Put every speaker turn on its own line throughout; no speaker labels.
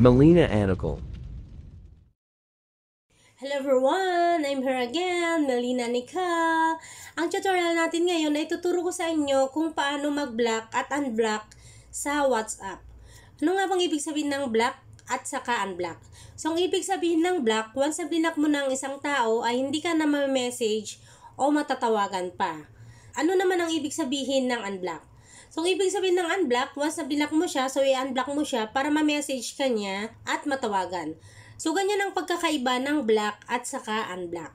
Melina Anical.
Hello everyone! I'm here again, Melina Nika. Ang tutorial natin ngayon ay tuturo ko sa inyo kung paano mag-block at unblock sa WhatsApp. Ano nga bang ibig sabihin ng block at saka unblock? So, ang ibig sabihin ng block, once na blinak mo ng isang tao ay hindi ka na ma-message o matatawagan pa. Ano naman ang ibig sabihin ng unblock? So, ang ibig sabihin ng unblock, once na blinak mo siya, so i-unblock mo siya para ma-message ka niya at matawagan. So, ganyan ang pagkakaiba ng block at saka unblock.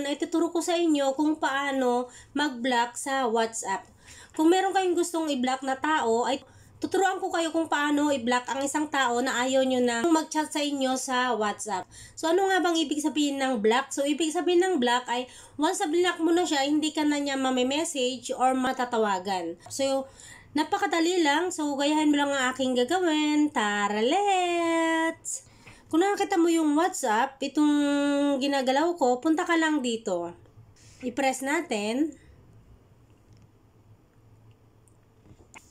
Ituturo ko sa inyo kung paano mag-block sa WhatsApp. Kung meron kayong gustong i-block na tao, ay tuturuan ko kayo kung paano i-block ang isang tao na ayaw nyo na mag-chat sa inyo sa WhatsApp. So, ano nga bang ibig sabihin ng block? So, ibig sabihin ng block ay once na block mo na siya, hindi ka na niya message or matatawagan. So, napakadali lang. So, gayahin mo lang ang aking gagawin. Tara, let's! Kung nakakita mo yung WhatsApp, itong ginagalaw ko, punta ka lang dito. I-press natin.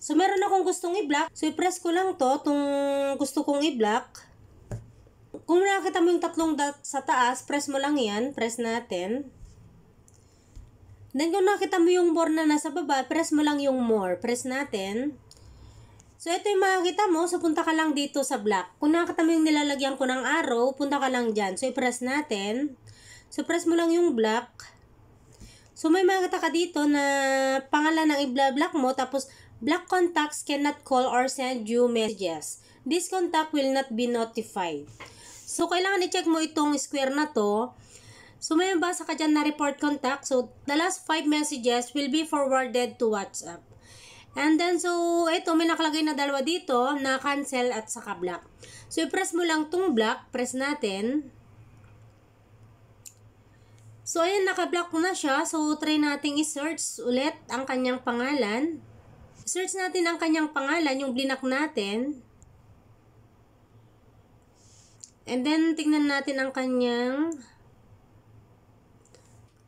So, meron akong gustong i-block. So, i-press ko lang to, itong gusto kong i-block. Kung nakakita mo yung tatlong dot sa taas, press mo lang yan. Press natin. Then, kung nakita mo yung more na nasa baba, press mo lang yung more. Press natin. So, ito yung makikita mo. So, punta ka lang dito sa block. Kung nakita mo yung nilalagyan ko ng arrow, punta ka lang dyan. So, i-press natin. So, press mo lang yung block. So, may makikita ka dito na pangalan ng i-block mo. Tapos, block contacts cannot call or send you messages. This contact will not be notified. So, kailangan i-check mo itong square na to. So, may basa ka dyan na report contact. So, the last 5 messages will be forwarded to WhatsApp. And then, so, ito, may nakalagay na dalawa dito na cancel at saka block. So, i-press mo lang tong block. Press natin. So, ayan, naka-block na siya. So, try nating i-search ulit ang kanyang pangalan. Search natin ang kanyang pangalan, yung blinak natin. And then, tingnan natin ang kanyang...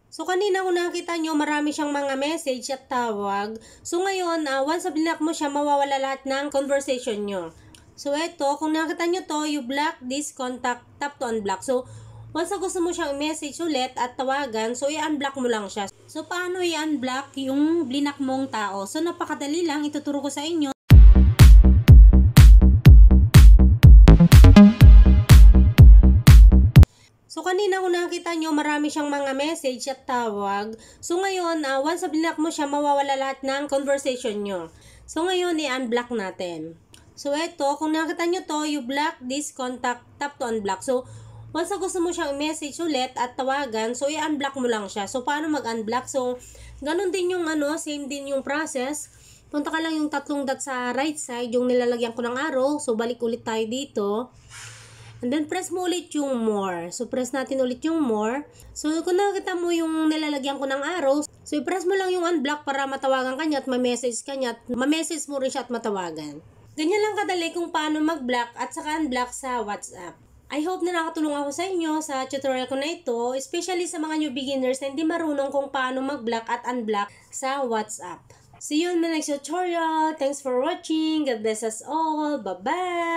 So, kanina kung nakita nyo, marami siyang mga message at tawag. So, ngayon, once na blinak mo siya, mawawala lahat ng conversation nyo. So, eto, kung nakita nyo to, you block this contact, tap to unblock. So, once na gusto mo siyang message ulit at tawagan, so, i-unblock mo lang siya. So, paano i-unblock yung blinak mong tao? So, napakadali lang, ituturo ko sa inyo. So, kanina kung nakita nyo, marami siyang mga message at tawag. So, ngayon, once na blinak mo siya, mawawala lahat ng conversation nyo. So, ngayon, i-unblock natin. So, eto, kung nakita nyo to, you block this contact, tap to unblock. So, once na gusto mo siyang message ulit at tawagan, so, i-unblock mo lang siya. So, paano mag-unblock? So, ganun din yung same din yung process. Punta ka lang yung tatlong dot sa right side, yung nilalagyan ko ng arrow. So, balik ulit tayo dito. And then, press mo ulit yung more. So, press natin ulit yung more. So, kung nakita mo yung nilalagyan ko ng arrow, so, i-press mo lang yung unblock para matawagan ka niya at ma-message ka niya at ma-message mo rin siya at matawagan. Ganyan lang kadali kung paano mag-block at saka unblock sa WhatsApp. I hope na nakatulong ako sa inyo sa tutorial ko na ito, especially sa mga new beginners na hindi marunong kung paano mag-block at unblock sa WhatsApp. See you in the next tutorial. Thanks for watching. God bless us all. Bye-bye!